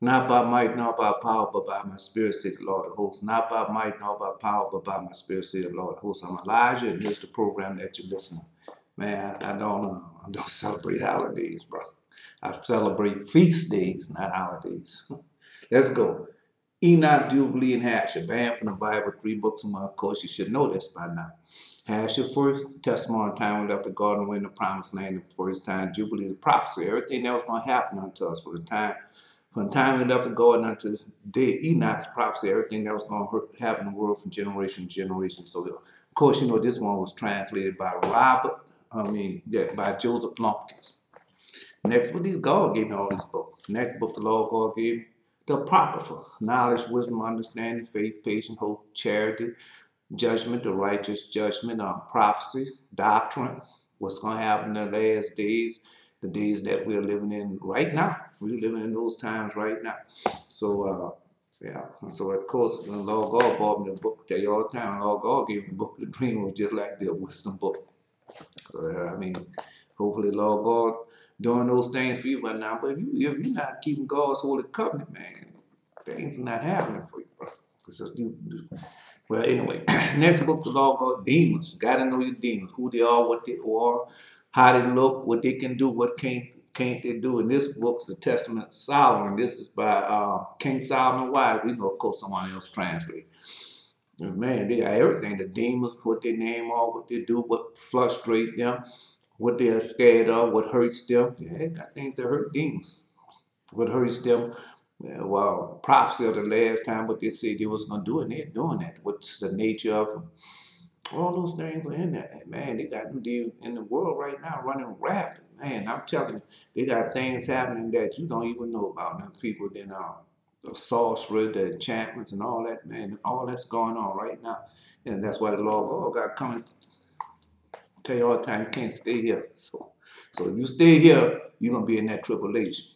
Not by might, nor by power, but by my spirit, said the Lord of hosts. Not by might, nor by power, but by my spirit, said the Lord of hosts. I'm Elijah, and here's the program that you're listening. Man, I don't celebrate holidays, bro. I celebrate feast days, not holidays. Let's go. Enoch, Jubilee, and Hasher, banned from the Bible, 3 books a month. Of course, you should know this by now. Hasher first, testimony time we left the garden, went in the promised land the first time. Jubilee is a prophecy. Everything that was going to happen unto us from the time we left the garden unto this day. Enoch's prophecy, everything that was going to happen in the world from generation to generation. So, of course, you know this one was translated by by Joseph Lumpkins. Next book, these God gave me all these books. Next book, the Lord God gave me the Apocrypha, knowledge, wisdom, understanding, faith, patience, hope, charity, judgment, the righteous judgment, prophecy, doctrine, what's going to happen in the last days, the days that we're living in right now. We're living in those times right now. So, yeah. So, of course, the Lord God brought me the book. I tell you all the time, Lord God gave me the book. The dream was just like the wisdom book. So, I mean, hopefully, Lord God doing those things for you right now. But if you're not keeping God's holy covenant, man, things are not happening for you, bro. Well, anyway, next book, the Lord God, demons. Got to know your demons, who they are, what they are, how they look, what they can do, what can't they do. In this book's the Testament of Solomon. This is by King Solomon Wise. We know, of course, someone else translate. Man, they got everything. The demons, what they name are, what they do, what frustrate them, what they're scared of, what hurts them. Yeah, they got things that hurt demons. What hurts them, well, prophecy of the last time, what they said they was going to do, and they're doing that. What's the nature of them? All those things are in there. And man, they got them in the world right now running rapid. Man, I'm telling you, they got things happening that you don't even know about. Them people then the sorcery, the enchantments, and all that, man, all that's going on right now. And that's why the Lord God got coming. Tell you all the time, you can't stay here. So if you stay here, you're gonna be in that tribulation.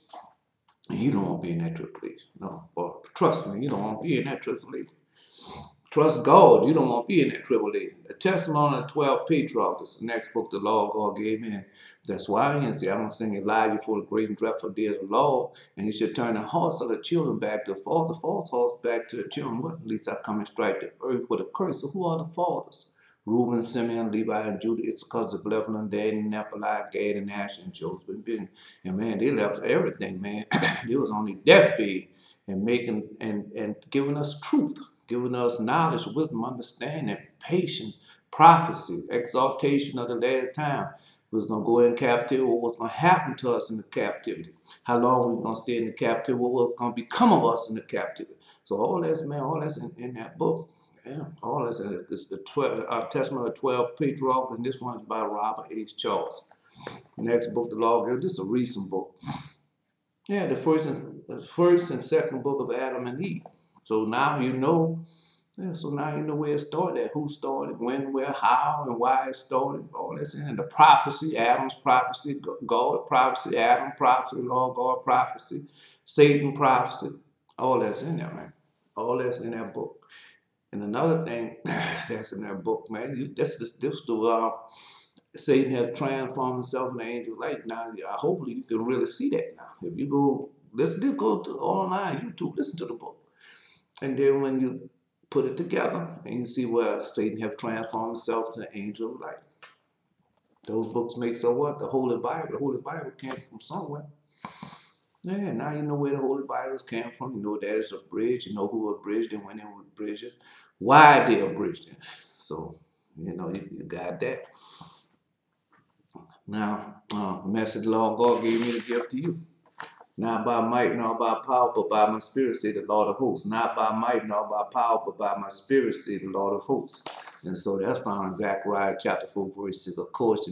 And you don't want to be in that tribulation. No, but trust me, you don't want to be in that tribulation. Trust God, you don't want to be in that tribulation. The testimony of the 12 patriarchs, this is the next book the Lord God gave me. That's why I can say, I'm going to sing Elijah for the great and dreadful day of the Lord. And you should turn the hearts of the children back to the father, the false hearts back to the children. What? At least I come and strike the earth with a curse. So who are the fathers? Reuben, Simeon, Levi, and Judah. It's because of Lebanon, Dan, Naphtali, Gad, and Asher, and Joseph, and Ben. And man, they left everything, man. They was on their deathbed and making and giving us truth, giving us knowledge, wisdom, understanding, patience, prophecy, exaltation of the last time. We was gonna go in captivity, what was gonna happen to us in the captivity, how long we was gonna stay in the captivity, what was gonna become of us in the captivity. So all that's, man, all that's in that book. Yeah, all that's in it. This is the Testament of 12 Patriarchs, and this one's by Robert H. Charles. Next book, the Law of, this is a recent book. Yeah, the first and second book of Adam and Eve. So now you know. Yeah, so now you know where it started, who started, when, where, how, and why it started. All that's in it. The prophecy, Adam's prophecy, God prophecy, Adam prophecy, Lord God prophecy, Satan prophecy. All that's in there, man. All that's in that book. And another thing that's in that book, man, Satan has transformed himself in the angel light. Now, hopefully you can really see that now. If you go, let's just go to online, YouTube, listen to the book. And then when you put it together and you see where Satan have transformed himself to the angel of light. Those books make so what? The Holy Bible came from somewhere. Yeah, now you know where the Holy Bibles came from. You know that it's abridged. You know who abridged it, when they abridged it, why they abridged it. So, you got that. Now, message the Lord God gave me to give to you. Not by might nor by power, but by my spirit, say the Lord of hosts. Not by might nor by power, but by my spirit, say the Lord of hosts. And so that's found in Zechariah chapter 4, verse 6. Of course,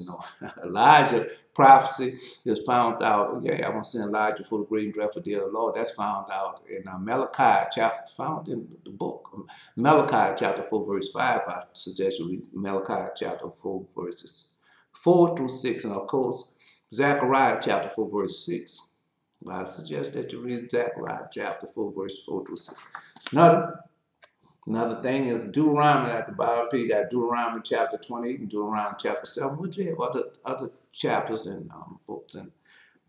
Elijah prophecy is found out. Yeah, I'm going to send Elijah for the great and dreadful day of the Lord. That's found out in Malachi chapter, found in the book. Malachi chapter 4, verse 5. I suggest you read Malachi chapter 4, verses 4 through 6. And of course, Zechariah chapter 4, verse 6. I suggest that you read Zechariah chapter 4, verse 4 through 6. Another thing is Deuteronomy at the bottom. You got Deuteronomy chapter 28 and Deuteronomy chapter 7, which you have other chapters and books and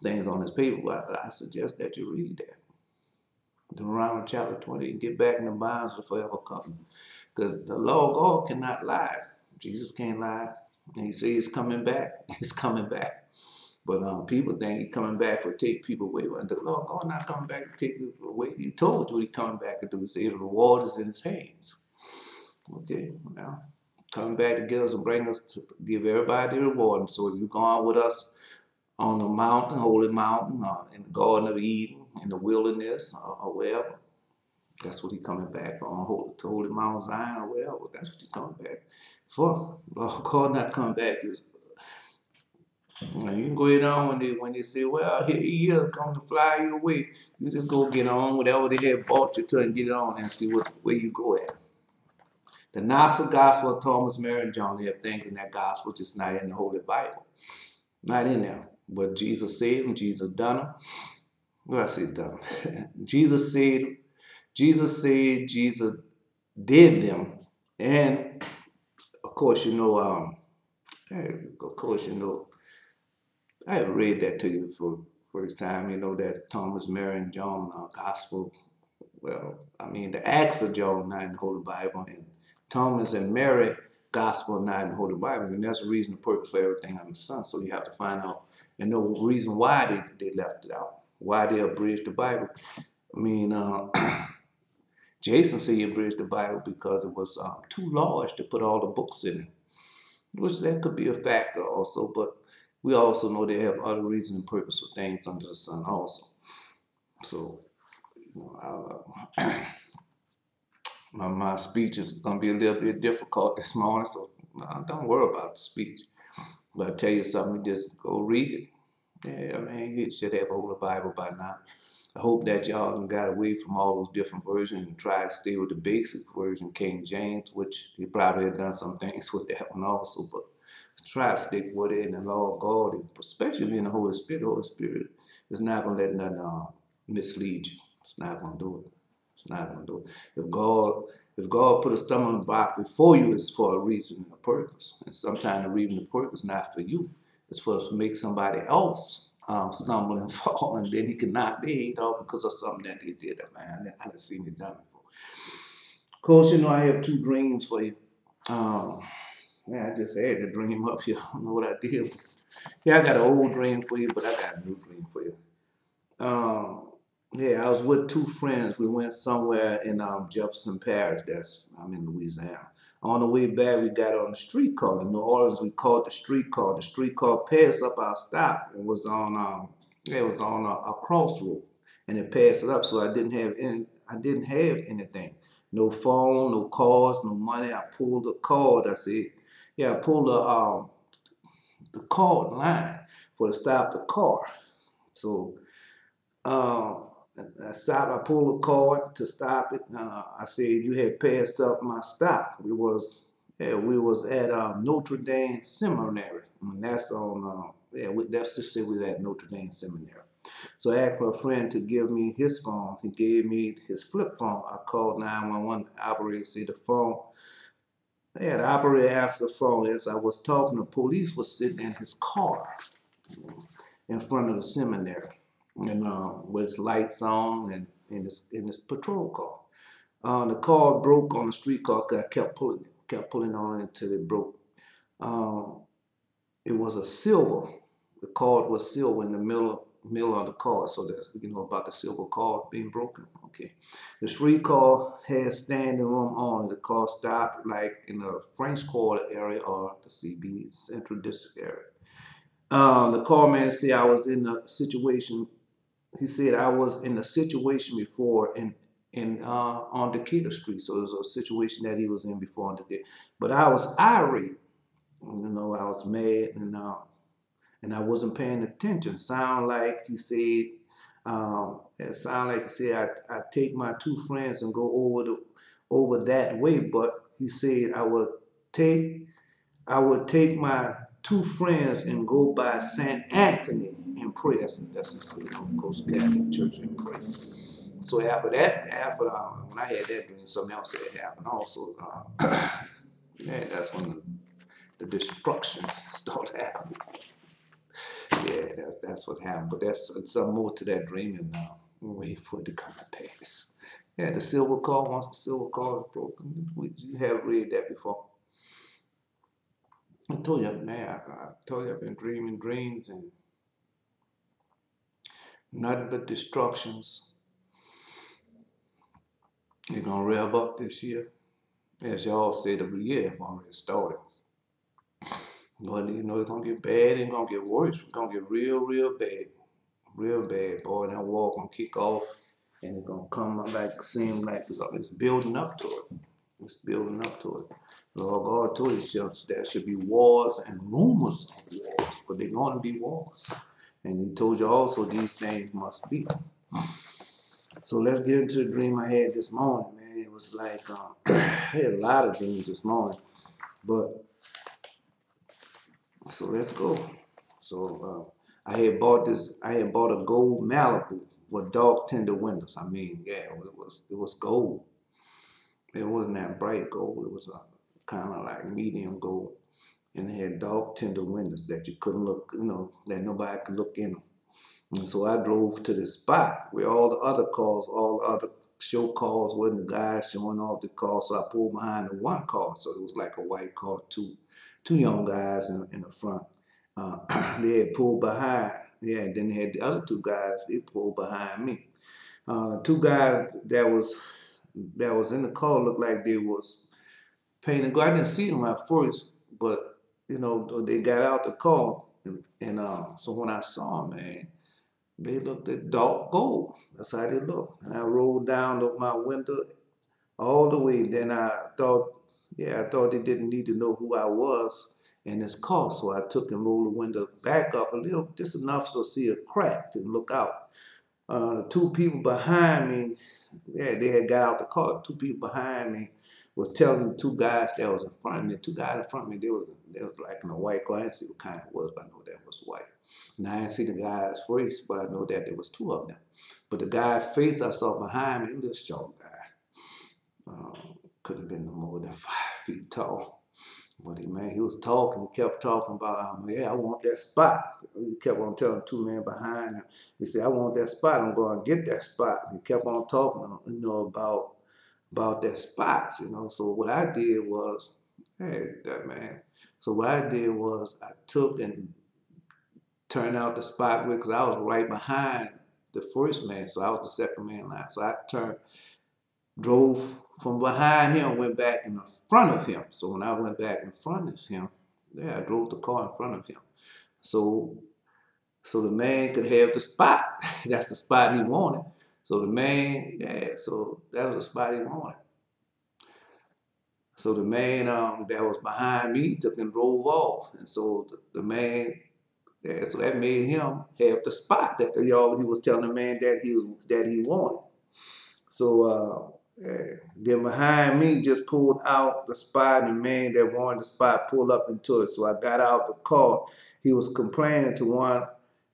things on this paper. But I suggest that you read that. Deuteronomy chapter 20, and get back in the bonds of the forever covenant. Because the law of God cannot lie. Jesus can't lie. And he says he's coming back. He's coming back. But people think he's coming back to take people away. But the law of God not coming back to take people away. He told you what he's coming back to do. He said the reward is in his hands. Okay, now coming back to get us and bring us to give everybody the reward. And so if you're going with us on the mountain, holy mountain, in the Garden of Eden, in the wilderness, or wherever, that's what he's coming back on, to Holy Mount Zion or wherever. That's what he's coming back for. Lord God not coming back. You can go ahead on when they say, well, here he is, come to fly you away. You just go get on whatever they have bought you to and get it on and see where you go at. The Gnostic Gospel of Thomas, Mary, and John, they have things in that gospel just not in the Holy Bible. Not in there. But Jesus said them, Jesus done them. What I say done them? Jesus said, Jesus did them. And of course, you know, I have read that to you for the first time, you know, that Thomas, Mary, and John gospel. Well, I mean, the Acts of John not in the Holy Bible, and Thomas and Mary gospel not in the Holy Bible, and that's the reason, the purpose for everything under the sun. So you have to find out and know the reason why they left it out, why they abridged the Bible. I mean, Jason said he abridged the Bible because it was too large to put all the books in it, which that could be a factor also, but we also know they have other reasons and purpose for things under the sun also. So, you know, my speech is going to be a little bit difficult this morning, so don't worry about the speech. But I tell you something, just go read it. Yeah, I mean, you should have a whole Bible by now. I hope that y'all got away from all those different versions and try to stay with the basic version, King James, which he probably had done some things with that one also, but try to stick with it in the law of God, especially in the Holy Spirit. The Holy Spirit is not going to let nothing mislead you. It's not going to do it. It's not going to do it. If God put a stumbling block before you, it's for a reason and a purpose. And sometimes the reason and the purpose is not for you. It's for to make somebody else stumble and fall, and then he can knock their head off because of something that they did. Man, I haven't seen it done before. Of course, you know, I have two dreams for you. Man, I just had the dream up here. I don't know what I did. Yeah, I got an old dream for you, but I got a new dream for you. Yeah, I was with two friends. We went somewhere in Jefferson Parish. I'm in Louisiana. On the way back, we got on the streetcar. In New Orleans, we called the streetcar. The streetcar passed up our stop. It was on a crossroad, and it passed it up. So I didn't have anything. No phone, no cars, no money. I pulled the card. I said, yeah, I pulled the card line for to stop the car. So I pulled the card to stop it. I said, you had passed up my stop. We was at Notre Dame Seminary. And that's on, let's just say we were at Notre Dame Seminary. So I asked my friend to give me his phone. He gave me his flip phone. I called 911. The operator said the phone. Yeah, the operator answered the phone. As I was talking, the police was sitting in his car in front of the seminary, and with his lights on and in his patrol car. The car broke on the street car because I kept pulling on it until it broke. It was a silver. The cord was silver in the middle of the car, so that's, you know, about the silver cord being broken. Okay, the street car had standing room on. The car stopped like in the French Quarter area or the CB Central District area. The car man said I was in a situation. He said I was in a situation before on Decatur Street. So it was a situation that he was in before on Decatur. But I was irate. You know, I was mad and I wasn't paying attention. Sound like he said, it sounded like he said I take my two friends and go over that way. But he said I would take my two friends and go by St. Anthony and pray. That's you know, Coast Catholic Church and pray. So after when I had that dream, something else had happened also. Yeah, that's when the destruction started happening. Yeah, that's what happened. But that's some more to that dream, and wait for it to come to pass. Yeah, the silver cord, once the silver cord is broken, you have read that before. I told you, man, I told you I've been dreaming dreams and nothing but destructions. They're gonna rev up this year. As y'all said, every year have already started. But you know, it's gonna get bad and gonna get worse. It's gonna get real, real bad. Real bad, boy. That war gonna kick off and it's gonna come like seem like it's building up to it. It's building up to it. Lord God told us there should be wars and rumors of wars, but they're gonna be wars. And he told you also these things must be. So let's get into the dream I had this morning, man. It was like I had a lot of dreams this morning, but so let's go. So I had bought a gold Malibu with dark tinted windows. I mean, yeah, it was gold. It wasn't that bright gold. It was kind of like medium gold, and it had dark tinted windows that you couldn't look, you know, that nobody could look in them. And so I drove to the spot where all the other cars, all the other show cars, wasn't the guys showing off the car. So I pulled behind the one car. So it was like a white car, two young guys in the front. They had pulled behind. Yeah, and then they had the other two guys. They pulled behind me. The two guys that was in the car looked like they was painting. I didn't see them at first, but you know they got out the car, and so when I saw them, man, they looked at dark gold. That's how they looked. And I rolled down my window all the way. Then I thought, yeah, I thought they didn't need to know who I was in this car. So I took and rolled the window back up a little, just enough so I see a crack to look out. Two people behind me, yeah, they had got out the car. Two people behind me was telling the two guys that was in front of me. The two guys in front of me, they was like in a white car. I didn't see what kind it was, but I know that was white. And I didn't see the guy's face, but I know that there was two of them. But the guy's face I saw behind me, this short guy, couldn't have been no more than 5 feet tall. But he was talking, he kept talking about, yeah, I want that spot. He kept on telling two men behind him. He said, I want that spot, I'm going to get that spot. He kept on talking, you know, about that spot, you know. So what I did was, hey, that man. So what I did was I took and turned out the spot because I was right behind the first man, so I was the second man in line. So I drove from behind him, went back in front of him. So when I went back in front of him, yeah, I drove the car in front of him. So the man could have the spot. That's the spot he wanted. So the man, yeah, so that was the spot he wanted. So the man that was behind me took and drove off. And so the man, yeah, so that made him have the spot that he was telling the man that he wanted. So then behind me just pulled out the spot, and the man that wanted the spot pulled up into it. So I got out the car. He was complaining to one.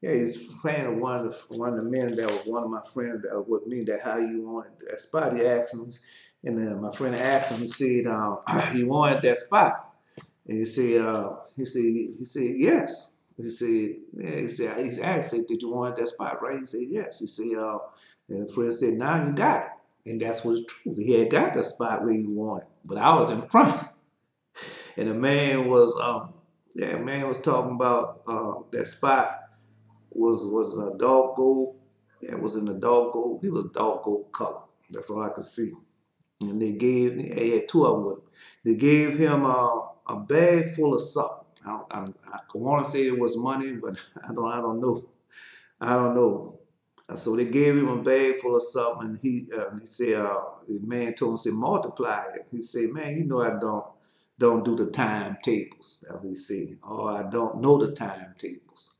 Yeah, he's complaining to one of the men that was one of my friends that was with me. That how you wanted that spot. He asked him, and then my friend asked him. He said he wanted that spot. And he said yes. He said, yeah. He asked, did you want that spot, right? He said yes. He said, and Fred said, now you got it. And that's what's true. He had got the spot where he wanted, but I was in front. And the man was, man was talking about that spot was a dark gold. Yeah, it was in the dark gold. He was dark gold color. That's all I could see. And he had two of them with him. They gave him a bag full of something. I want to say it was money, but I don't know. I don't know. So they gave him a bag full of something, and he said, the man told him, say, multiply it. He said, man, you know I don't do the timetables. That's what he said. Or I don't know the timetables.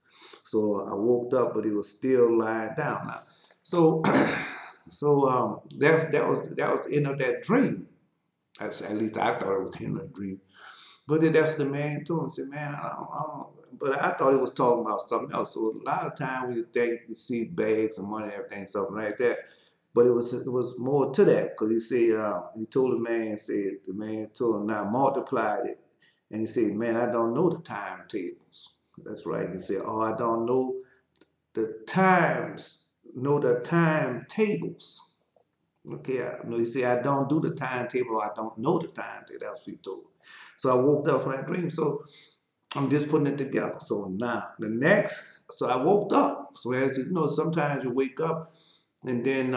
So I woke up, but he was still lying down now. So that was the end of that dream. At least I thought it was the end of the dream. But then that's the man told him, said, man, I don't, but I thought it was talking about something else. So a lot of times we think we see bags of money and everything, something like that. But it was more to that, because he said, he told the man told him now multiplied it. And he said, man, I don't know the timetables. That's right. He said, oh, I don't know the times know the timetables. Okay, you see, I don't do the timetable. I don't know the timetable. That's what he told. So I woke up from that dream. So I'm just putting it together. So now so I woke up. So as you know, sometimes you wake up and then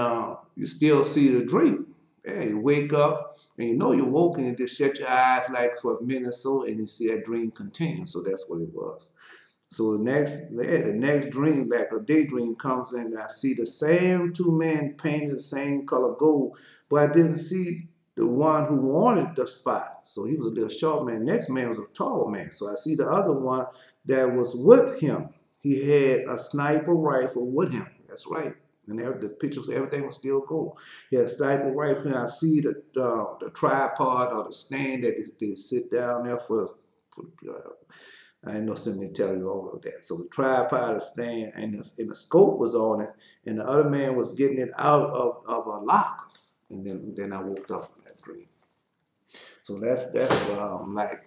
you still see the dream. Yeah, you wake up and you know you're woke and you just shut your eyes like for a minute or so and you see that dream continue. So that's what it was. So the next dream, like a daydream, comes in. I see the same two men painted the same color gold, but I didn't see the one who wanted the spot. So he was a little short man. Next man was a tall man. So I see the other one that was with him. He had a sniper rifle with him. That's right. And the pictures, everything was still gold. He had a sniper rifle. And I see the tripod or the stand that they sit down there for I ain't no send me tell you all of that. So the tripod is staying and the scope was on it, and the other man was getting it out of a locker. And then I woke up from that dream. So that's like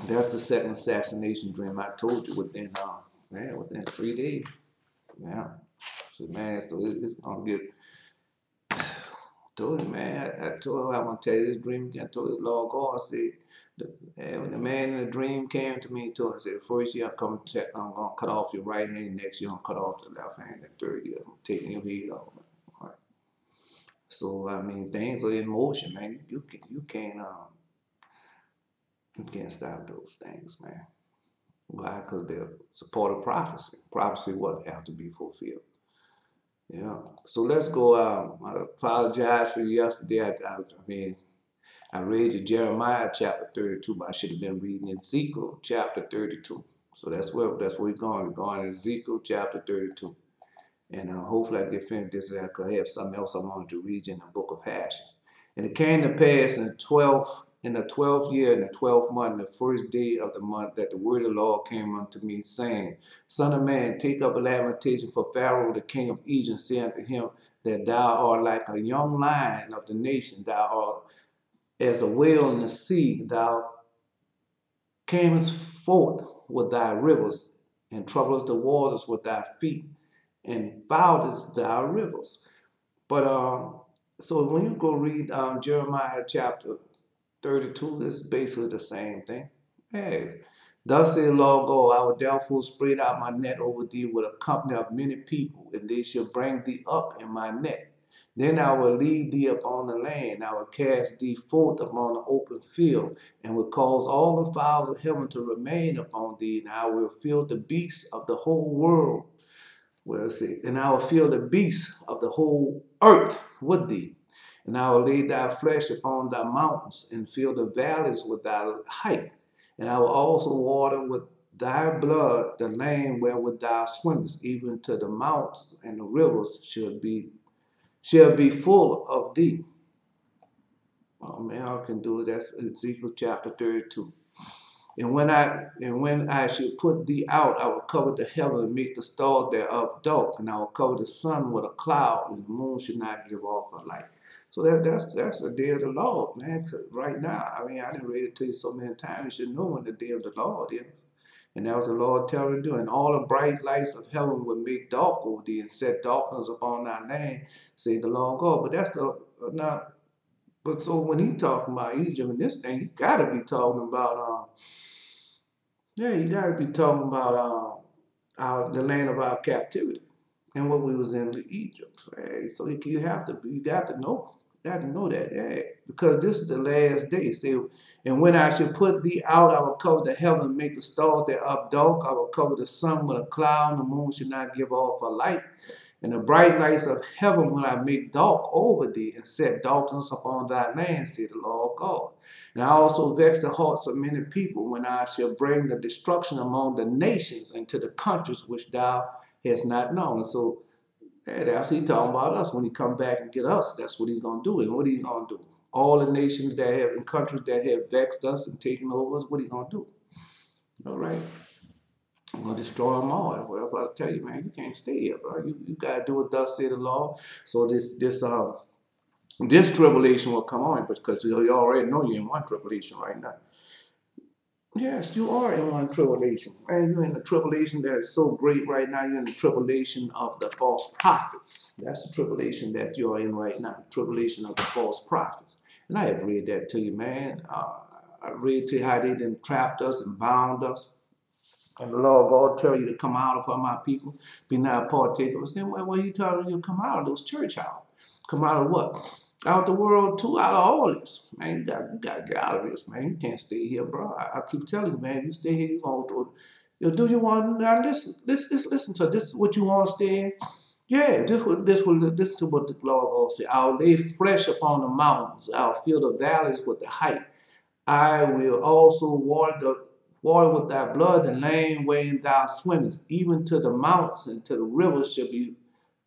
that's the second assassination dream I told you within 3 days. Yeah. So man, so it's gonna get told him, man, I told her I'm gonna tell you this dream again. I told the Lord God, I said, when the man in the dream came to me, he told him, I said, first year I'm gonna cut off your right hand, next year I'm gonna cut off the left hand, the third year I'm taking your head off. All right. So I mean things are in motion, man. You can't stop those things, man. Why? Because they're support of prophecy. Prophecy what have to be fulfilled. Yeah. So let's go. I apologize for yesterday. I read you Jeremiah chapter 32, but I should have been reading Ezekiel chapter 32. So that's where we're going. We're going to Ezekiel chapter 32. And hopefully I get finished this. I could have something else I wanted to read in the book of Hashem. And it came to pass in the 12th year, in the 12th month, the first day of the month, that the word of the Lord came unto me, saying, Son of man, take up a lamentation for Pharaoh, the king of Egypt, say unto him that thou art like a young lion of the nation, thou art as a whale in the sea, thou camest forth with thy rivers, and troublest the waters with thy feet, and foulest thy rivers. But so when you go read Jeremiah chapter 32, it's basically the same thing. Hey, thus saith the Lord God, I will therefore spread out my net over thee with a company of many people, and they shall bring thee up in my net. Then I will lead thee upon the land, I will cast thee forth upon the open field, and will cause all the fowls of heaven to remain upon thee, and I will fill the beasts of the whole world. Well, see, and I will fill the beasts of the whole earth with thee. And I will lay thy flesh upon thy mountains, and fill the valleys with thy height. And I will also water with thy blood the land wherewith thou swimmest, even to the mountains and the rivers shall be full of thee. Oh man, I can do it. That's Ezekiel chapter 32. And when I should put thee out, I will cover the heaven and make the stars thereof dark, and I will cover the sun with a cloud, and the moon should not give off her light. So that's the day of the Lord, man. 'Cause right now, I mean, I didn't read it to you so many times. You should know when the day of the Lord is. And that was the Lord telling you to do. And all the bright lights of heaven will make dark over thee, and set darkness upon thy land, say the Lord God. But that's not. But so when he talking about Egypt and this thing, he got to be talking about yeah, you got to be talking about the land of our captivity and what we was in Egypt. Hey, so you got to know that, hey, because this is the last day. See, and when I shall put thee out, I will cover the heaven and make the stars thereof dark. I will cover the sun with a cloud, and the moon shall not give off her light. And the bright lights of heaven will I make dark over thee, and set darkness upon thy land, saith the Lord God. And I also vex the hearts of many people when I shall bring the destruction among the nations and to the countries which thou hast not known. And so that's what he's talking about us. When he come back and get us, that's what he's going to do. And what he's going to do? All the nations that have, and countries that have vexed us and taken over us, what he's going to do? All right. I'm going to destroy them all. Well, I'm about to tell you, man, you can't stay here, bro. You got to do what thus said the Lord. So this tribulation will come on, because you already know you're in one tribulation right now. Yes, you are in one tribulation. And you're in the tribulation that is so great right now. You're in the tribulation of the false prophets. That's the tribulation that you're in right now. The tribulation of the false prophets. And I have read that to you, man. I read to you how they done trapped us and bound us. And the Lord God tell you to come out of her, my people, be not partakers. Then what are you telling you to come out of those church house? Come out of what? Out the world too, out of all this. Man, you gotta get out of this, man. You can't stay here, bro. I keep telling you, man, you stay here, you gonna do you want now listen to this is what you want to stay in? Yeah, listen to what the Lord God say. I'll lay flesh upon the mountains, I'll fill the valleys with the height. I will also water with thy blood the lane wherein thou swimmest, even to the mountains and to the rivers shall be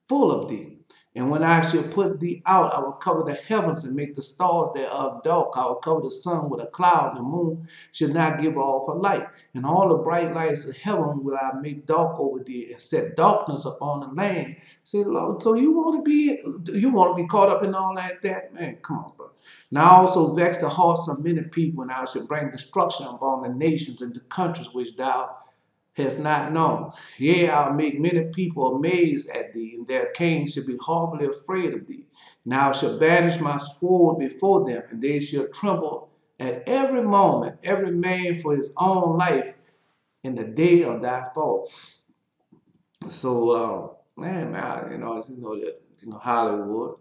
full of thee. And when I shall put thee out, I will cover the heavens and make the stars thereof dark. I will cover the sun with a cloud, and the moon shall not give off her light. And all the bright lights of heaven will I make dark over thee, and set darkness upon the land. Say, Lord, so you want to be caught up in all that? Man, come on, bro. Now also vex the hearts of many people, and I shall bring destruction upon the nations and the countries which thou has not known. Yea, I'll make many people amazed at thee, and their kings shall be horribly afraid of thee. Now I shall banish my sword before them, and they shall tremble at every moment, every man for his own life in the day of thy fall. So, man, Hollywood,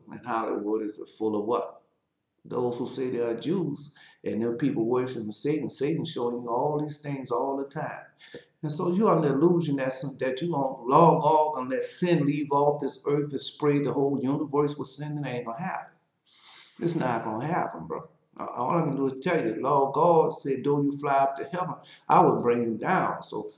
and Hollywood is full of what? Those who say they are Jews, and them people worshiping Satan. Satan showing you all these things all the time. And so you're under the illusion that you're going to log off and let sin leave off this earth and spray the whole universe with sin. It ain't going to happen. It's not going to happen, bro. All I can do is tell you, Lord God said, though you fly up to heaven, I will bring you down. So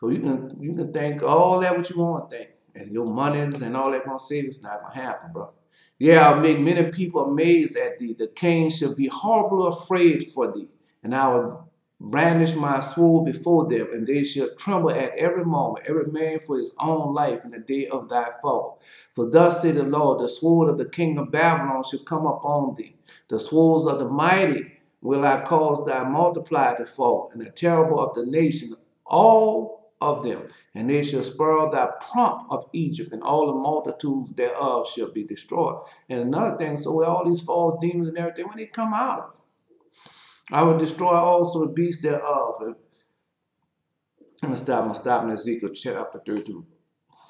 you can think all that what you want to think. And your money and all that going to save, it's not going to happen, bro. Yeah, I'll make many people amazed at thee. The king shall be horribly afraid for thee. And I will brandish my sword before them, and they shall tremble at every moment, every man for his own life in the day of thy fall. For thus saith the Lord, the sword of the king of Babylon shall come upon thee. The swords of the mighty will I cause thy multiply to fall, and the terrible of the nation, all of them. And they shall spoil thy pomp of Egypt, and all the multitudes thereof shall be destroyed. And another thing, so all these false demons and everything, when they come out, I will destroy also the beasts thereof. I'm gonna stop in Ezekiel chapter 32,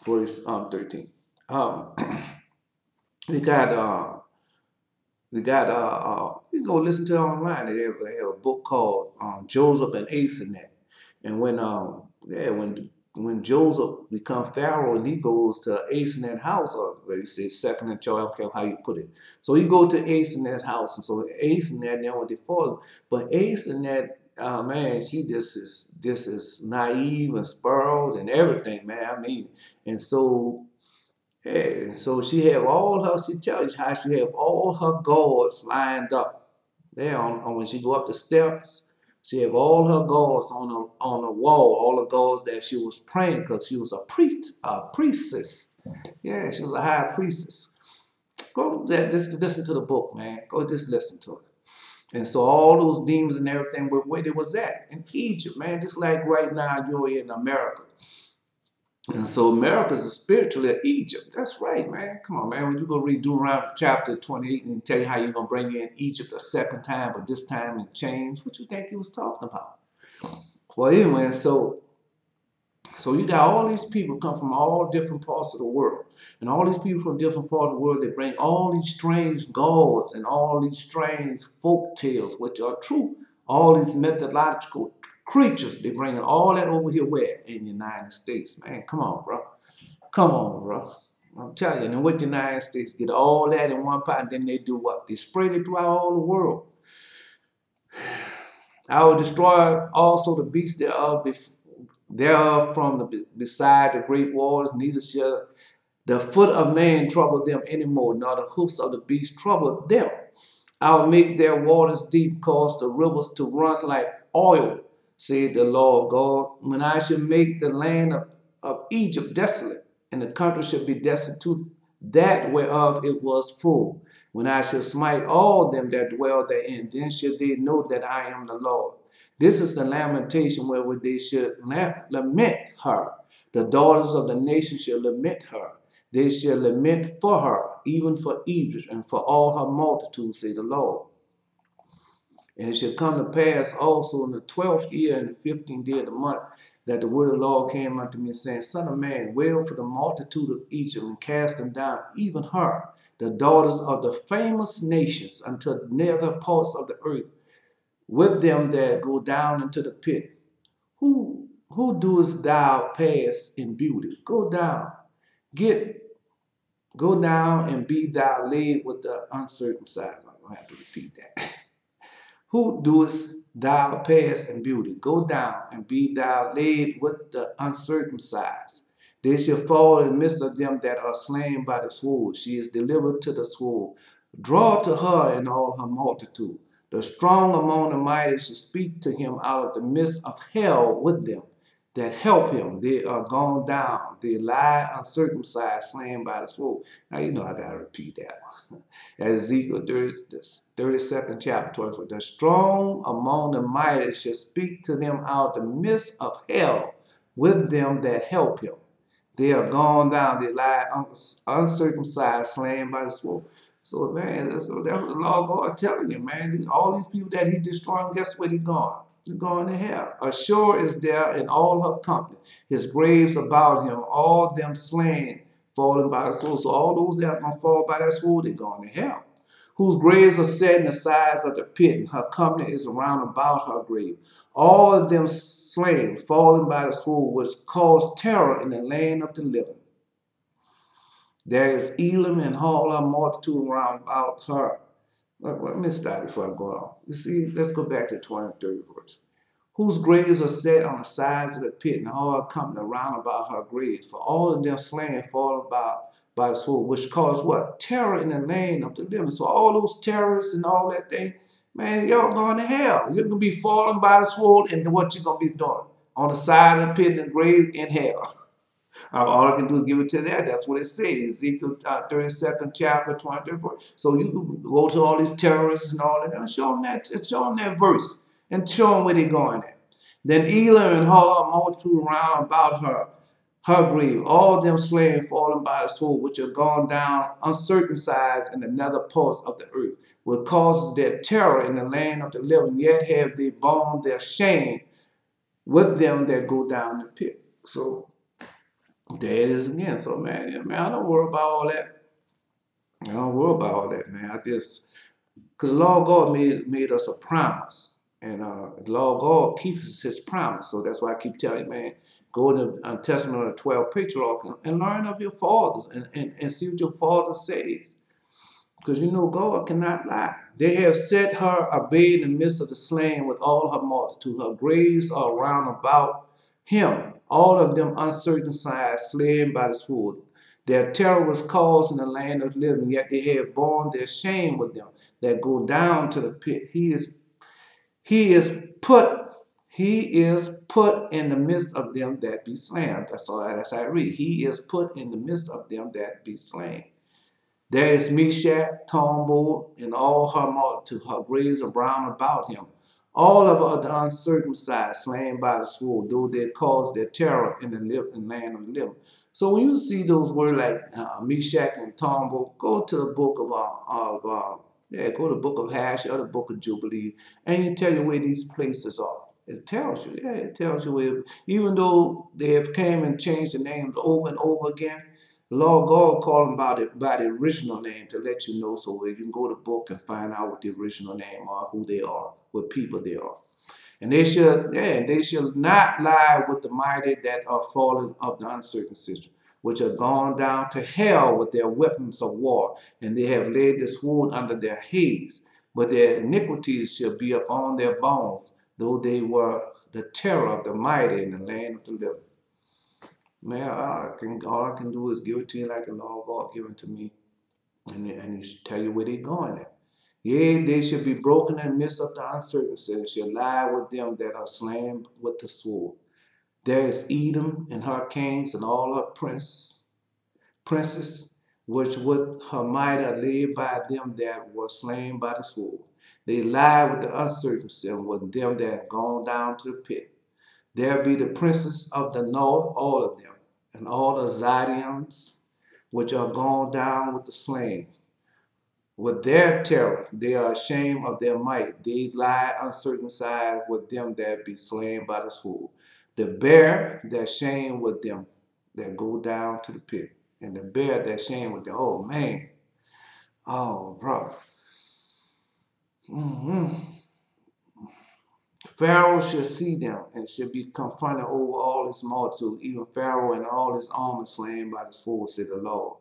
verse 13. Um, we got you can go listen to it online. They have a book called Joseph and Asenath. And when Joseph becomes Pharaoh and he goes to Asenath's house, or where you say second in charge, I don't care how you put it. So he go to Asenath's house, and so Asenath then what they follow. But Asenath, man, she just is naive and spoiled and everything, man. I mean, and so. Yeah, so she tells you how she have all her guards lined up there on when she go up the steps. She have all her guards on the wall, all the guards that she was praying because she was a priestess. Yeah, she was a high priestess. Go just listen to the book, man. Go just listen to it. And so all those demons and everything, where they was at in Egypt, man. Just like right now you're in America. And so America is spiritually Egypt. That's right, man. Come on, man. When you go read Deuteronomy chapter 28 and tell you how you're going to bring in Egypt a second time, but this time it changed, what you think he was talking about? Well, anyway, so you got all these people come from all different parts of the world. And all these people from different parts of the world, they bring all these strange gods and all these strange folk tales, which are true. All these methodological creatures, they bringing all that over here where? In the United States. Man, come on, bro. Come on, bro. I'm telling you, and then with the United States, get all that in one pot, and then they do what? They spread it throughout all the world. I will destroy also the beasts thereof from beside the great waters, neither shall the foot of man trouble them anymore, nor the hoofs of the beast trouble them. I'll make their waters deep, cause the rivers to run like oil, said the Lord God. When I shall make the land of Egypt desolate, and the country shall be destitute, that whereof it was full. When I shall smite all them that dwell therein, then shall they know that I am the Lord. This is the lamentation where they should lament her. The daughters of the nation shall lament her. They shall lament for her, even for Egypt and for all her multitude, say the Lord. And it shall come to pass also in the 12th year and the 15th day of the month that the word of the Lord came unto me, saying, Son of man, wail for the multitude of Egypt and cast them down, even her, the daughters of the famous nations, unto the nether parts of the earth, with them that go down into the pit. Who doest thou pass in beauty? Go down, go down and be thou laid with the uncircumcised. I'm going to have to repeat that. Who doest thou pass in beauty? Go down and be thou laid with the uncircumcised. They shall fall in the midst of them that are slain by the sword. She is delivered to the sword. Draw to her in all her multitude. The strong among the mighty shall speak to him out of the midst of hell with them that help him. They are gone down. They lie uncircumcised, slain by the sword. Now, you know I got to repeat that one. Ezekiel 32nd chapter 24. The strong among the mighty shall speak to them out of the midst of hell with them that help him. They are gone down. They lie uncircumcised, slain by the sword. So, man, that's what the Lord God telling you, man. All these people that he destroying, guess where they going? They're going to hell. Ashur is there in all her company. His graves about him, all them slain, falling by the sword. So all those that are going to fall by that sword, they're going to hell. Whose graves are set in the sides of the pit, and her company is around about her grave. All of them slain, falling by the sword, which caused terror in the land of the living. There is Elam and all her multitude around about her. Let me stop before I go on. You see, let's go back to the 23rd verse. Whose graves are set on the sides of the pit, and all her company around about her graves. For all of them slain fall about by the sword, which caused what? Terror in the land of the living. So all those terrorists and all that thing, man, y'all going to hell. You're going to be falling by the sword, and what you're going to be doing? On the side of the pit in the grave in hell. All I can do is give it to that. That's what it says. Ezekiel 32nd chapter, 23rd verse. So you can go to all these terrorists and all that and show them that verse and show them where they're going at. Then Elam and all her multitude round about her grave, all them slain fallen by the sword, which are gone down uncircumcised in the nether parts of the earth, which causes their terror in the land of the living, yet have they borne their shame with them that go down the pit. So there it is again. So, man, I don't worry about all that. I don't worry about all that, man. Because the Lord God made us a promise. And the Lord God keeps his promise. So that's why I keep telling you, man, go to the Testament of the 12 patriarchs and learn of your fathers and see what your father says. Because you know God cannot lie. They have set her a bed in the midst of the slain with all her multitude. Her graves are round about him, all of them uncircumcised, slain by the sword. Their terror was caused in the land of living, yet they have borne their shame with them that go down to the pit. He is put in the midst of them that be slain. That's all that's I read. He is put in the midst of them that be slain. There is Meshach, Turnbull, and all her multitude. Her graves are round about him. All of the uncircumcised, slain by the sword, though they caused their terror in the land of the living. So when you see those words like Meshach and Turnbull, go to the book go to the book of Hash or the book of Jubilee, and it tell you where these places are. It tells you, it tells you where. Even though they have came and changed the names over and over again, the Lord God called them by the original name to let you know, so you can go to the book and find out what the original name are, who they are, what people they are. And they shall not lie with the mighty that are fallen of the uncircumcision, which are gone down to hell with their weapons of war, and they have laid the sword under their heads, but their iniquities shall be upon their bones, though they were the terror of the mighty in the land of the living. Man, all I can do is give it to you like the Lord God given to me, and he tell you where they're going at. Yea, they shall be broken in the midst of the uncircumcision, shall lie with them that are slain with the sword. There is Edom and her kings and all her princes, which with her might are laid by them that were slain by the sword. They lie with the uncircumcision, with them that have gone down to the pit. There be the princes of the north, all of them, and all the Zidonians, which are gone down with the slain. With their terror, they are ashamed of their might. They lie uncircumcised with them that be slain by the sword. The bear that shame with them that go down to the pit. And the bear that shame with them. Oh, man. Oh, bro. Pharaoh shall see them and shall be confronted over all his multitude, even Pharaoh and all his army slain by the sword, said the Lord.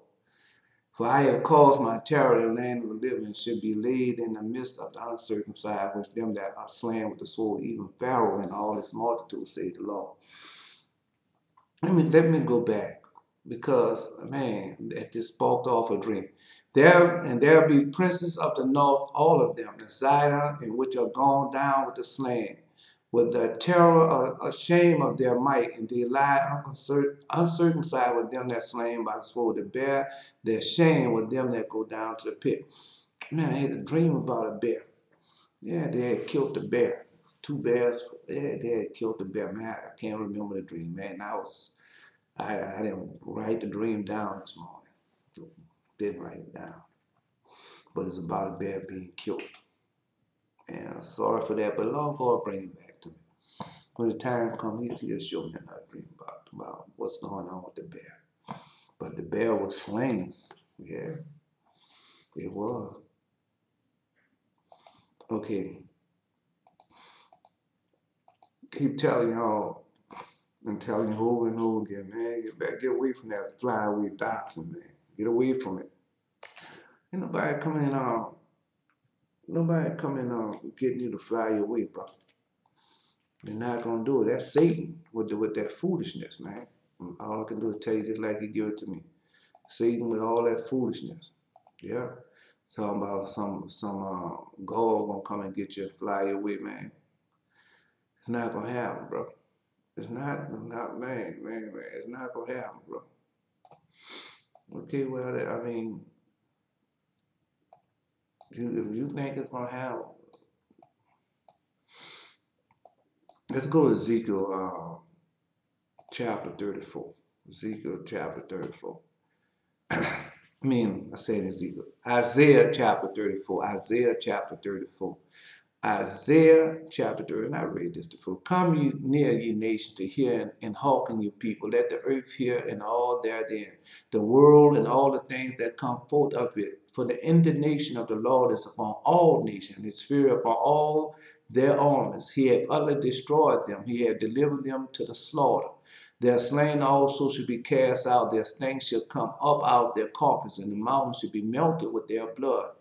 For I have caused my terror in the land of the living should be laid in the midst of the uncircumcised, which them that are slain with the sword, even Pharaoh and all his multitude, said the Lord. Let me go back, because man, that just sparked off a dream. There be princes of the north, all of them, the Zidon, and which are gone down with the slain, with the terror ashamed of their might, and they lie uncircumcised with them that slain by the sword. The bear their shame with them that go down to the pit. Man, I had a dream about a bear. Yeah, they had killed the bear. Two bears. Yeah, they had killed the bear. Man, I can't remember the dream. Man, I didn't write the dream down this morning. Didn't write it down. But it's about a bear being killed. And I'm sorry for that, but Lord God bring it back to me. When the time comes, he'll show me another dream about what's going on with the bear. But the bear was slain. Yeah, it was. Okay. Keep telling y'all and telling you over and over again, man, get away from that flyaway doctrine, man. Get away from it. Ain't nobody coming getting you to fly your way, bro. They're not gonna do it. That's Satan with that foolishness, man. All I can do is tell you just like he gave it to me. Satan with all that foolishness. Yeah. Talking about some God gonna come and get you and fly your way, man. It's not gonna happen, bro. It's not man. It's not gonna happen, bro. Okay, well, I mean, if you think it's gonna happen, let's go to Ezekiel chapter 34. Ezekiel chapter 34. I said Ezekiel. Isaiah chapter 34. Isaiah chapter 34. Isaiah chapter 30, and I read this before. Come ye near, ye nations, to hear and hearken, you people. Let the earth hear and all therein, the world and all the things that come forth of it. For the indignation of the Lord is upon all nations, his fear upon all their armies. He hath utterly destroyed them. He hath delivered them to the slaughter. Their slain also should be cast out. Their stinks shall come up out of their carcass, and the mountains should be melted with their blood.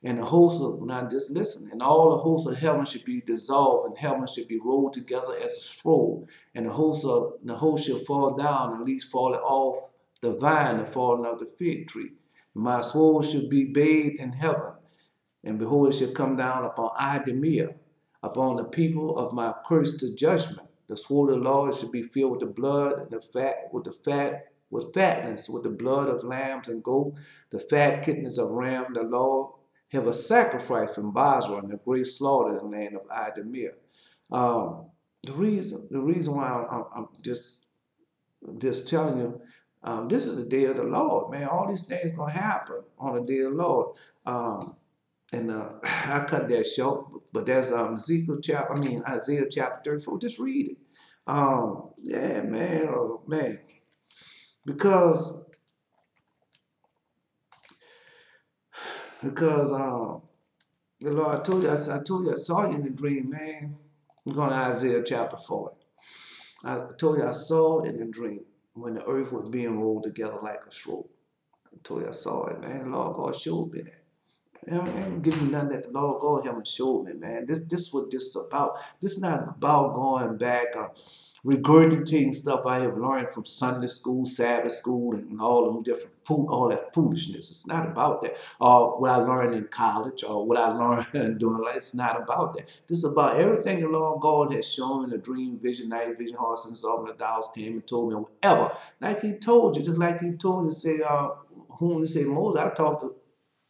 And the hosts of, now just listen, and all the hosts of heaven should be dissolved, and heaven should be rolled together as a scroll, and the host shall fall down, and leaves falling off the vine, and falling of the fig tree. My soul should be bathed in heaven, and behold, it shall come down upon Idumea, upon the people of my curse to judgment. The sword of the Lord should be filled with the blood, and with fatness, with the blood of lambs and goats, the fat kidneys of ram. The Lord have a sacrifice from Basra and a great slaughter in the land of Idumea. The reason why I'm just telling you, this is the day of the Lord, man. All these things gonna happen on the day of the Lord. I cut that short, but that's Isaiah chapter 34. Just read it. Yeah, man, oh, man, because the Lord told you, I saw you in the dream, man. I'm going to Isaiah chapter 40. I told you I saw in the dream when the earth was being rolled together like a scroll. I told you I saw it, man. The Lord God showed me that. I ain't giving you nothing that the Lord God haven't showed me, man. This is what this is about. This is not about going back regurgitating stuff I have learned from Sunday school, Sabbath school, and all them all that foolishness. It's not about that. Or what I learned in college, or what I learned doing life. It's not about that. This is about everything the Lord God has shown me in the dream, vision, night vision, hearts and soul, and the doubts came and told me, whatever. Like he told you, just like he told you, say, Moses, I talked to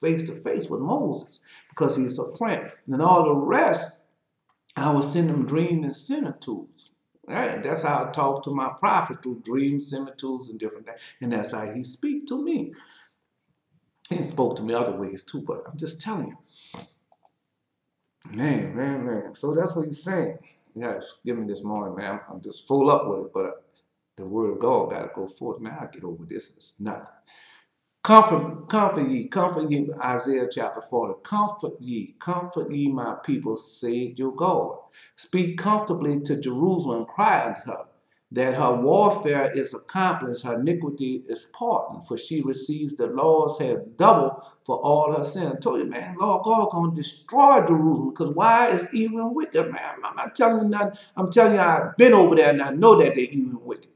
face with Moses. because he's a friend. And all the rest, I will send them dreams and similitudes. Right? That's how I talk to my prophet, through dreams, similitudes, and different things. And that's how he speaks to me. He spoke to me other ways too, but I'm just telling you. Man. So that's what he's saying. Yeah, give me this morning, man. I'm just full up with it, but the word of God got to go forth. Man, I'll get over this. It's nothing. Comfort ye, Isaiah chapter 40. Comfort ye, my people, said your God. Speak comfortably to Jerusalem, cry unto her, that her warfare is accomplished, her iniquity is pardoned, for she receives the Lord's have double for all her sin. I told you, man, Lord God gonna destroy Jerusalem, because why is even wicked, man? I'm not telling you nothing. I'm telling you, I've been over there and I know that they're even wicked.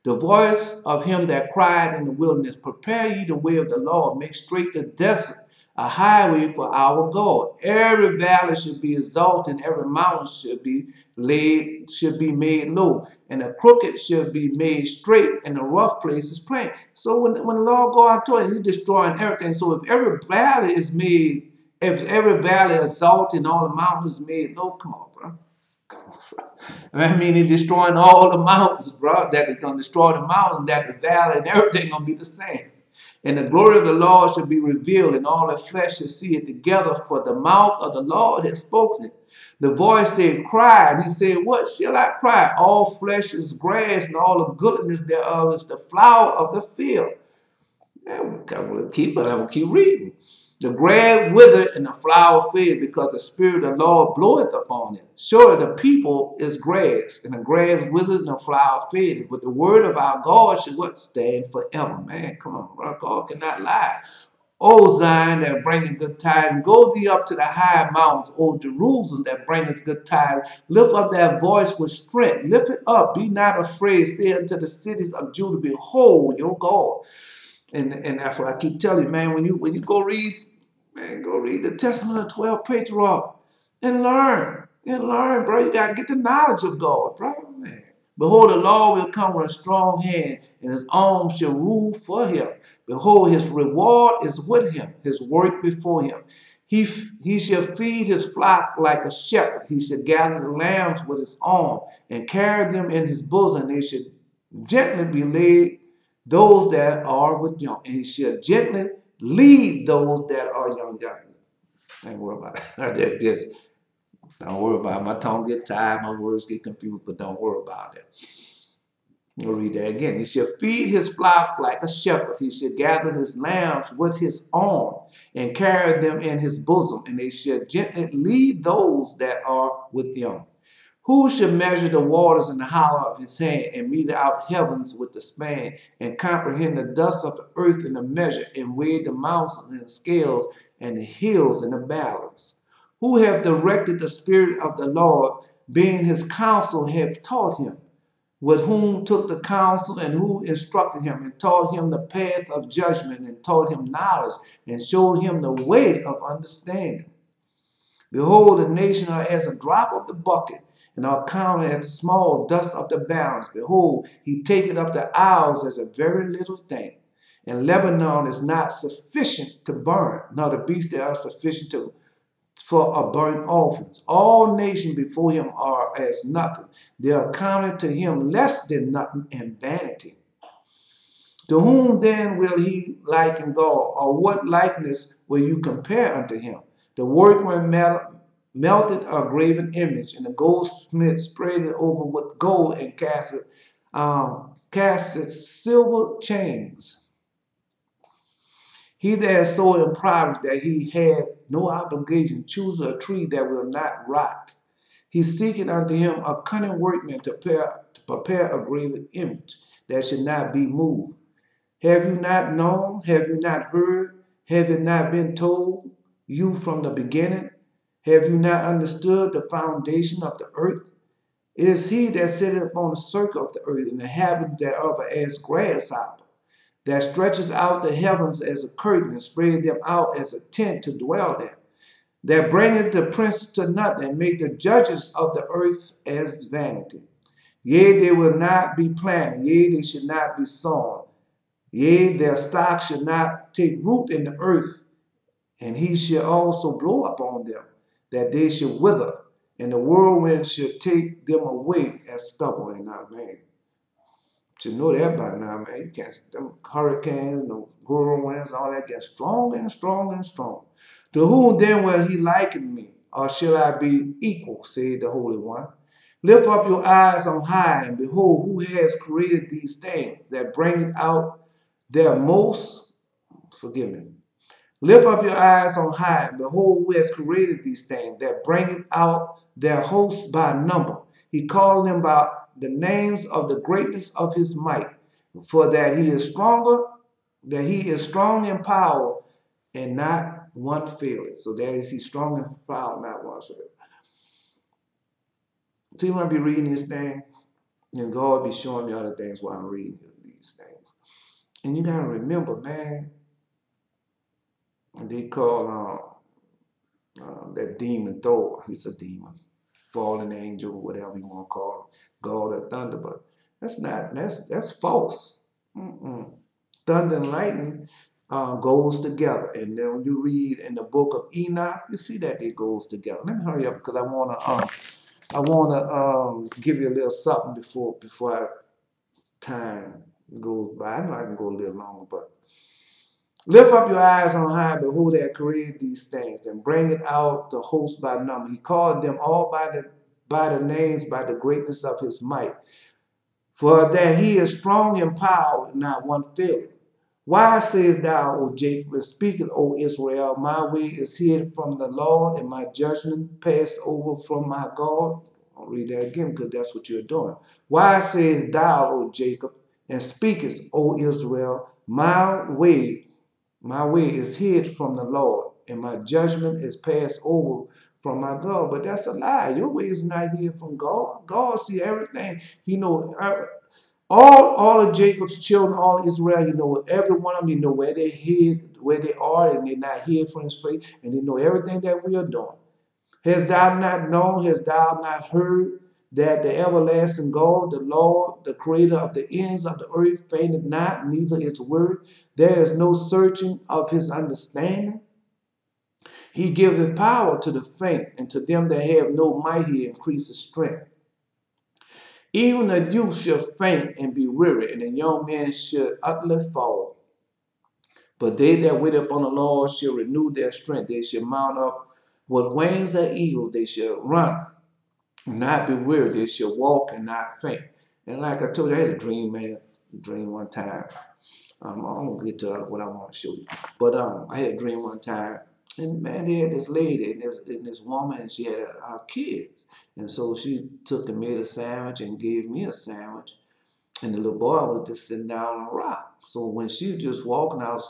The voice of him that cried in the wilderness, prepare ye the way of the Lord, make straight the desert, a highway for our God. Every valley should be exalted, and every mountain should be made low, and the crooked should be made straight, and the rough places plain. So when the Lord God told you, he's destroying everything. So if every valley is made, if every valley is exalted and all the mountains made low, come on, bro. I mean, he's destroying all the mountains, bro. That he's going to destroy the mountain, that the valley and everything going to be the same. And the glory of the Lord shall be revealed, and all the flesh shall see it together, for the mouth of the Lord has spoken it. The voice said, cry. And he said, what shall I cry? All flesh is grass, and all the goodness thereof is the flower of the field. I'm going to keep reading. The grass withered and the flower faded, because the Spirit of the Lord bloweth upon it. Surely the people is grass, and the grass withered and the flower faded. But the word of our God should what? Stand forever. Man, come on, bro. God cannot lie. O Zion, that bringeth good tidings, go thee up to the high mountains. O Jerusalem, that bringeth good tidings, lift up thy voice with strength. Lift it up, be not afraid. Say unto the cities of Judah, behold your God. And that's what I keep telling you, man. When you go read, man, go read the Testament of 12 Patriarchs and learn. And learn, bro. You gotta get the knowledge of God, bro. Man. Behold, the Lord will come with a strong hand, and his arm shall rule for him. Behold, his reward is with him, his work before him. He shall feed his flock like a shepherd. He shall gather the lambs with his arm and carry them in his bosom. They shall gently be led those that are with young, and he shall gently lead those that are young. Ain't worry about it. Don't worry about it. My tongue get tired, my words get confused, but don't worry about it. We'll read that again. He shall feed his flock like a shepherd. He shall gather his lambs with his arm and carry them in his bosom, and they shall gently lead those that are with young. Who shall measure the waters in the hollow of his hand, and meet out heavens with the span, and comprehend the dust of the earth in a measure, and weigh the mountains in scales, and the hills in a balance? Who have directed the Spirit of the Lord, being his counsel have taught him? With whom took the counsel, and who instructed him, and taught him the path of judgment, and taught him knowledge, and showed him the way of understanding? Behold, the nations are as a drop of the bucket, and are counted as small dust of the balance. Behold, he taketh up the isles as a very little thing. And Lebanon is not sufficient to burn, nor the beasts that are sufficient for a burnt offerings. All nations before him are as nothing. They are counted to him less than nothing and vanity. To whom then will he liken God, or what likeness will you compare unto him? The workman melted a graven image, and the goldsmith spread it over with gold and casted silver chains. He that is so impoverished that he had no obligation chooses a tree that will not rot. He seeketh unto him a cunning workman to prepare a graven image that should not be moved. Have you not known? Have you not heard? Have it not been told you from the beginning? Have you not understood the foundation of the earth? It is he that sitteth upon the circle of the earth, and the inhabitants thereof are as grasshopper, that stretches out the heavens as a curtain, and spread them out as a tent to dwell there, that bringeth the prince to nothing, and make the judges of the earth as vanity. Yea, they will not be planted, yea, they should not be sown, yea, their stock should not take root in the earth, And he shall also blow upon them, that they should wither, and the whirlwind should take them away as stubble. And not man. You know that by now, man. You can't, them hurricanes, the whirlwinds, all that get strong and strong and strong. To whom then will he liken me, or shall I be equal, said the Holy One? Lift up your eyes on high, and behold, who has created these things that bring out their most, forgive me. Lift up your eyes on high, and behold, who has created these things that bring out their hosts by number. He called them by the names of the greatness of his might, for that he is stronger, that he is strong in power, and not one faileth. So that is, he's strong in power, not one faileth. See, when I be reading this thing, and God be showing me other things while I'm reading these things. And you gotta remember, man, they call that demon Thor. He's a demon, fallen angel, whatever you want to call him, God of thunder. But that's false. Thunder and lightning goes together. And then when you read in the book of Enoch, you see that it goes together. Let me hurry up because I wanna give you a little something before time goes by. I know I can go a little longer, but lift up your eyes on high, behold, that created these things, and bring it out the host by number. He called them all by the names, by the greatness of his might. For that he is strong in power, not one faileth. Why sayest thou, O Jacob, and speaketh, O Israel, my way is hid from the Lord, and my judgment passed over from my God? I'll read that again because that's what you're doing. Why sayest thou, O Jacob, and speakest, O Israel, my way is hid from the Lord, and my judgment is passed over from my God. But that's a lie. Your way is not hid from God. God see everything. He know all of Jacob's children, all Israel. He know every one of them. He know where they hid, where they are, and they're not hid from his face. And they know everything that we are doing. Hast thou not known? Hast thou not heard? That the everlasting God, the Lord, the creator of the ends of the earth, fainteth not, neither is word. There is no searching of his understanding. He giveth power to the faint, and to them that have no might he increases strength. Even the youth shall faint and be weary, and the young man should utterly fall. But they that wait upon the Lord shall renew their strength. They shall mount up with wings of eagles. They shall run and not be weary. They shall walk and not faint. And like I told you, I had a dream, man. Dream one time. I'm gonna get to what I want to show you. But I had a dream one time, and man, they had this lady and this woman, and she had kids, and so she took and made a sandwich and gave me a sandwich, and the little boy was just sitting down on a rock. So when she was just walking out,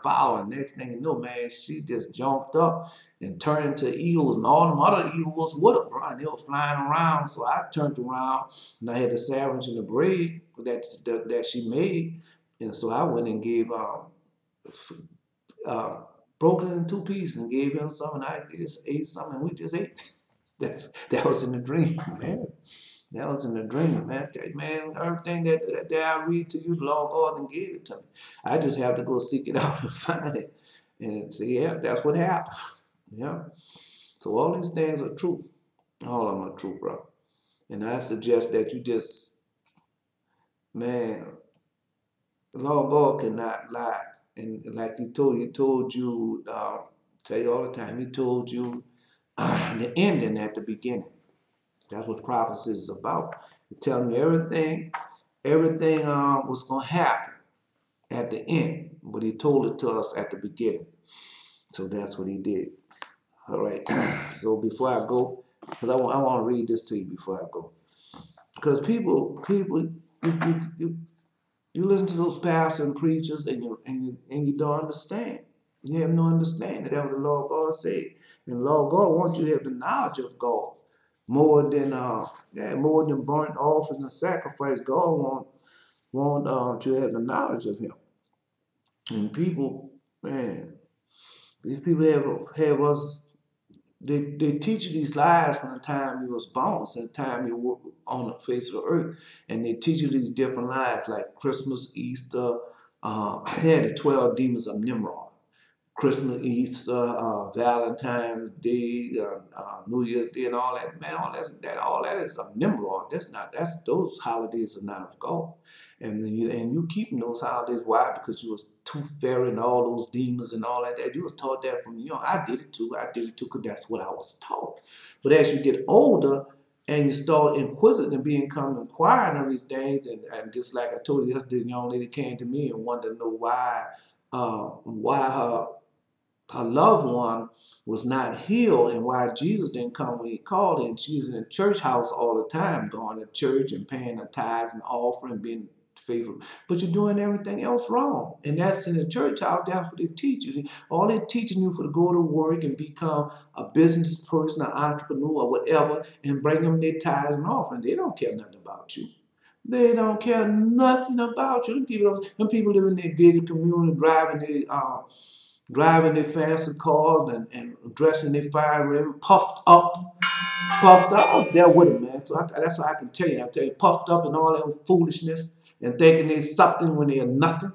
following. Next thing you know, man, she just jumped up and turned into eagles, and all them other eagles with her, bro. And they were flying around. So I turned around, and I had the sandwich and the bread that she made. And so I went and gave, broke it in two pieces and gave him some, and I just ate some, and we just ate. That was in the dream, man. That was in the dream, man. Man, everything that I read to you, the Lord God and gave it to me. I just have to go seek it out and find it. And say, yeah, that's what happened. Yeah. So all these things are true. All of them are true, bro. And I suggest that you just, man, the Lord God cannot lie. And like he told you, tell you all the time, he told you the ending at the beginning. That's what prophecy is about. He's telling you everything was going to happen at the end, but he told it to us at the beginning. So that's what he did. All right. So before I go, because I want to read this to you before I go. Because people, you listen to those pastors and preachers, and you don't understand. You have no understanding. That's what the Lord God said. And the Lord God wants you to have the knowledge of God more than burnt offerings and sacrifice. God want you to have the knowledge of Him. And people, man, these people have us. They teach you these lies from the time you was born, since the time you were on the face of the earth, and they teach you these different lies like Christmas, Easter. I had the 12 demons of Nimrod. Christmas, Easter, Valentine's Day, New Year's Day, and all that. Man, all that is a Nimrod. Those holidays are not of God. And you keeping those holidays. Why? Because you was tooth fairy and all those demons and all that. You was taught that from young. I did it too. Because that's what I was taught. But as you get older and you start inquisitive and inquiring of these things, and just like I told you yesterday, the young lady came to me and wanted to know why her loved one was not healed and why Jesus didn't come when he called her. And she's in the church house all the time, going to church and paying her tithes and offering, being faithful. But you're doing everything else wrong. And that's in the church house. That's what they teach you. All they're teaching you for to go to work and become a business person, an entrepreneur, or whatever, and bring them their tithes and offering. They don't care nothing about you. They don't care nothing about you. Them people live in their gated community, driving their fancy cars and dressing their fire puffed up. Puffed up. I was there with them, man. So that's how I can tell you. I tell you, puffed up and all that foolishness and thinking they're something when they're nothing.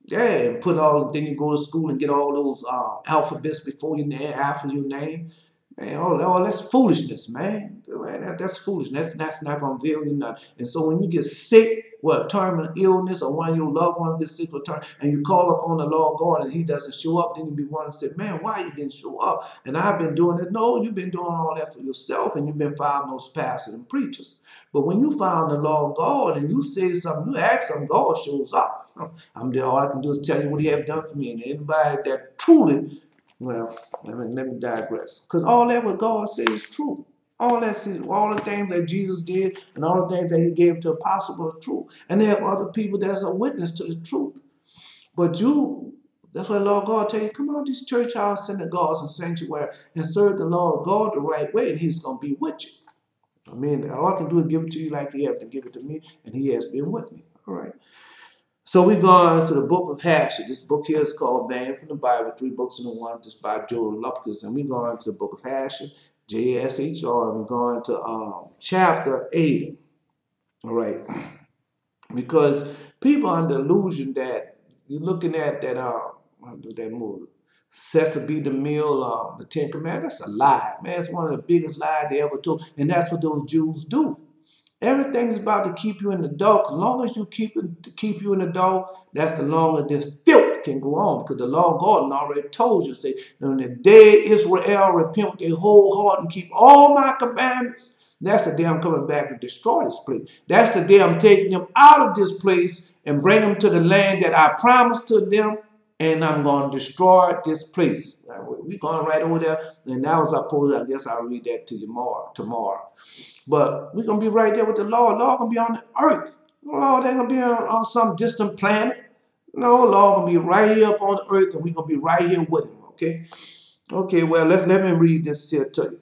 Yeah, and then you go to school and get all those alphabets before your name, after your name. Man, all that's foolishness, man. That's foolishness. That's not going to avail you nothing. And so when you get sick, terminal illness, or one of your loved ones gets sick, and you call upon the Lord God and he doesn't show up, then you be one and say, man, why you didn't show up? And I've been doing it. No, you've been doing all that for yourself, and you've been following those pastors and preachers. But when you found the Lord God and you say something, you ask him, God shows up. All I can do is tell you what he have done for me. And anybody that truly, well, let me digress. Because all that what God says is true. All the things that Jesus did and all the things that he gave to the apostles are true. And there are other people that's a witness to the truth. But that's why Lord God tell you, come on these church house, synagogues, and sanctuary and serve the Lord God the right way, and he's going to be with you. I mean, all I can do is give it to you like he has to give it to me, and he has been with me. All right. So we go on to the book of Hashir. This book here is called Banned from the Bible, 3 books in one, just by Joel Lupkus. And we go on to the book of Hashir, J-A-S-H-R, and we go on to chapter 80. All right. Because people are under the illusion that you're looking at that movie, Sesame the Meal, the Ten Commandments. That's a lie, man. It's one of the biggest lies they ever told. And that's what those Jews do. Everything's about to keep you in the dark. As long as you keep you in the dark, that's the longer this filth can go on. Because the Lord God already told you, say, when the day Israel repent with their whole heart and keep all my commandments, that's the day I'm coming back to destroy this place. That's the day I'm taking them out of this place and bring them to the land that I promised to them, and I'm going to destroy this place. We're going right over there, and that was I guess I'll read that to you tomorrow. But we're going to be right there with the Lord. Lord going to be on the earth. Lord ain't going to be on some distant planet. No, Lord going to be right here up on the earth, and we're going to be right here with him, okay? Okay, well, let me read this here to you.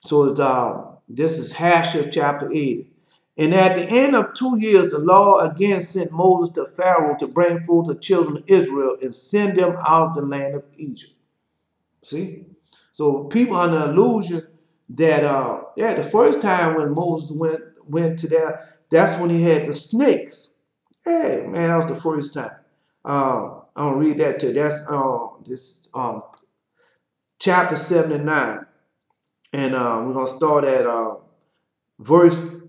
So this is Hashir chapter 80. And at the end of 2 years, the Lord again sent Moses to Pharaoh to bring forth the children of Israel and send them out of the land of Egypt. See? So people are under the illusion that the first time when Moses went to that's when he had the snakes. Hey, man, that was the first time. I'm gonna read that to you. That's this chapter 79, and we're gonna start at verse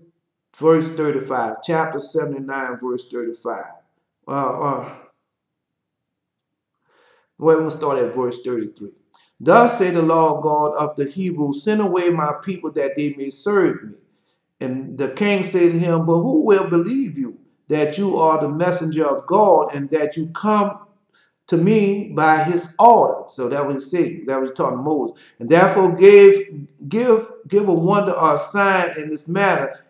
35. Chapter 79, verse 35. We're gonna start at verse 33. Thus say the Lord God of the Hebrews, send away my people that they may serve me. And the king said to him, but who will believe you, that you are the messenger of God, and that you come to me by his order? So that was said, that was talking to Moses. And therefore give a wonder or a sign in this matter,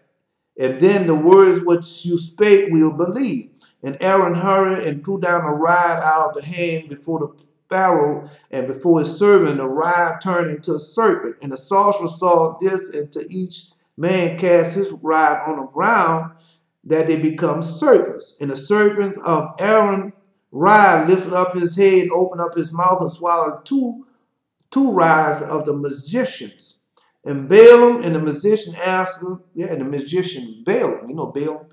and then the words which you spake will believe. And Aaron hurried and threw down a rod out of the hand before the Pharaoh and before his servant. The rod turned into a serpent. And the sorcerer saw this, and to each man cast his rod on the ground, that they become serpents. And the serpent of Aaron's rod lifted up his head, opened up his mouth, and swallowed two rods of the magicians. And Balaam and the magician answered, and the magician Balaam, you know Balaam,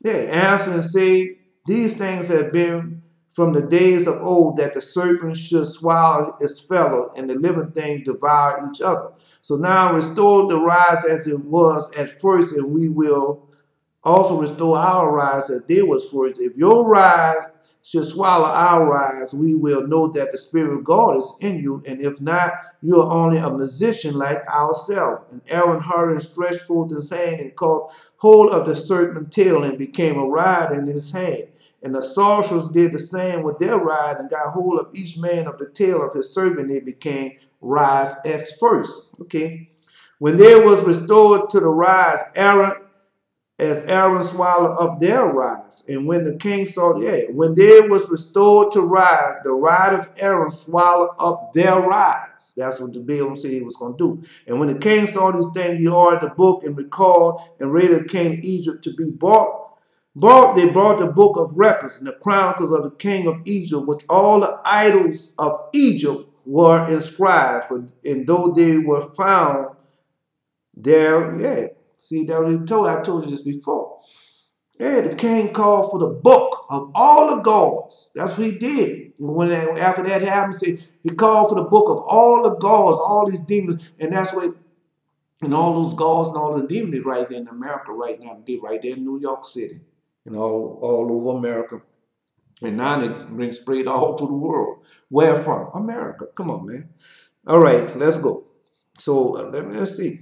answered and said, these things have been from the days of old, that the serpent should swallow its fellow, and the living things devour each other. So now restore the rise as it was at first, and we will also restore our rise as they was first. If your rise should swallow our rise, we will know that the Spirit of God is in you, and if not, you are only a musician like ourselves. And Aaron hurried and stretched forth his hand and caught hold of the serpent's tail, and became a rod in his hand. And the sorcerers did the same with their rod, and got hold of each man of the tail of his serpent. They became rods at first. Okay. When there was restored to the rods, Aaron swallowed up their rods. And when the king saw, when there was restored to rod, the rod of Aaron swallowed up their rods. That's what the Bible said he was going to do. And when the king saw these things, he ordered the book and recalled and raided the king of Egypt to be bought. They brought the book of records and the chronicles of the king of Egypt, which all the idols of Egypt were inscribed. And though they were found there, see, that was I told you this before. Yeah, the king called for the book of all the gods. That's what he did. After that happened, see, he called for the book of all the gods, all these demons, and that's what. And all those gods and all the demons are right there in America right now. They're right there in New York City, and all over America. And now it's been spread all to the world. Where from? America. Come on, man. All right, let's go. So let's see.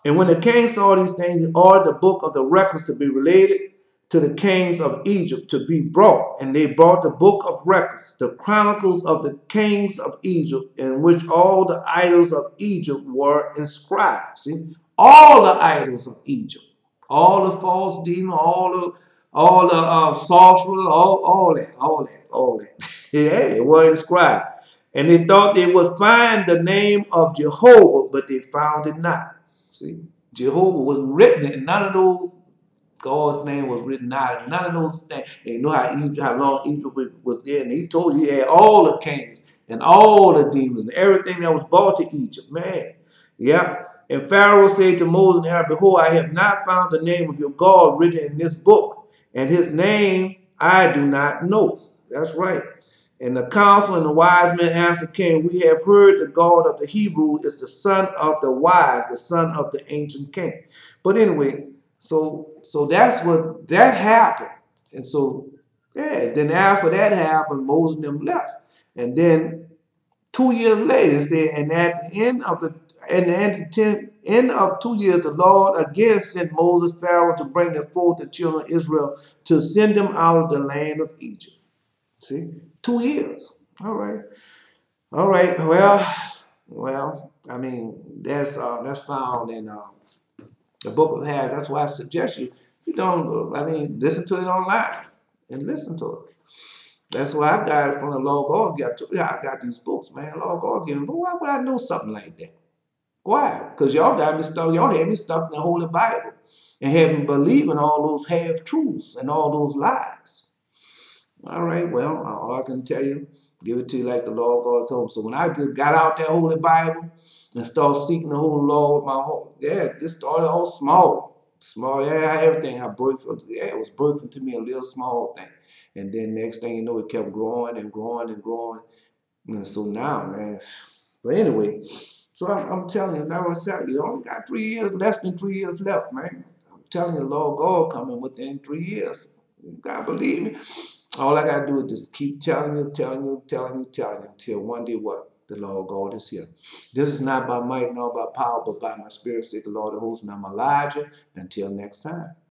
And when the king saw these things, he ordered the book of the records to be related to the kings of Egypt to be brought. And they brought the book of records, the chronicles of the kings of Egypt, in which all the idols of Egypt were inscribed. See, all the idols of Egypt, all the false demons, all the sorcerers, all that. Yeah, it was inscribed. And they thought they would find the name of Jehovah, but they found it not. See, Jehovah wasn't written in none of those. God's name was written out in none of those things. And you know how long Egypt was there. And he told you he had all the kings and all the demons and everything that was brought to Egypt. Man, yeah. And Pharaoh said to Moses and Aaron, behold, I have not found the name of your God written in this book. And his name I do not know. That's right. And the council and the wise men answered king, we have heard the God of the Hebrews is the son of the wise, the son of the ancient king. But anyway, so that's what that happened. And so, then after that happened, Moses and them left. And then 2 years later, it said, and at the end of 2 years, the Lord again sent Moses, Pharaoh, to bring forth the children of Israel, to send them out of the land of Egypt. See, 2 years. All right. Well. I mean, that's found in the book of Haggai. That's why I suggest you don't. I mean, listen to it online and listen to it. That's why I got it from the Lord God. I got these books, man. Lord God gave them. But why would I know something like that? Why? Because y'all got me stuck. Y'all had me stuck in the Holy Bible and had me believing all those half truths and all those lies. All right, well, all I can tell you, give it to you like the Lord God told me. So when I just got out that Holy Bible and started seeking the Holy Lord with my whole, it just started all small, everything I birthed, it was birthing to me a little small thing. And then next thing you know, it kept growing and growing and growing. And so now, man, but anyway, so I'm telling you, now you only got 3 years, less than 3 years left, man. I'm telling you, the Lord God coming within 3 years. You gotta believe me. All I gotta do is just keep telling you until one day what? The Lord God is here. This is not by might nor by power, but by my spirit, said the Lord of hosts, and I'm Elijah. Until next time.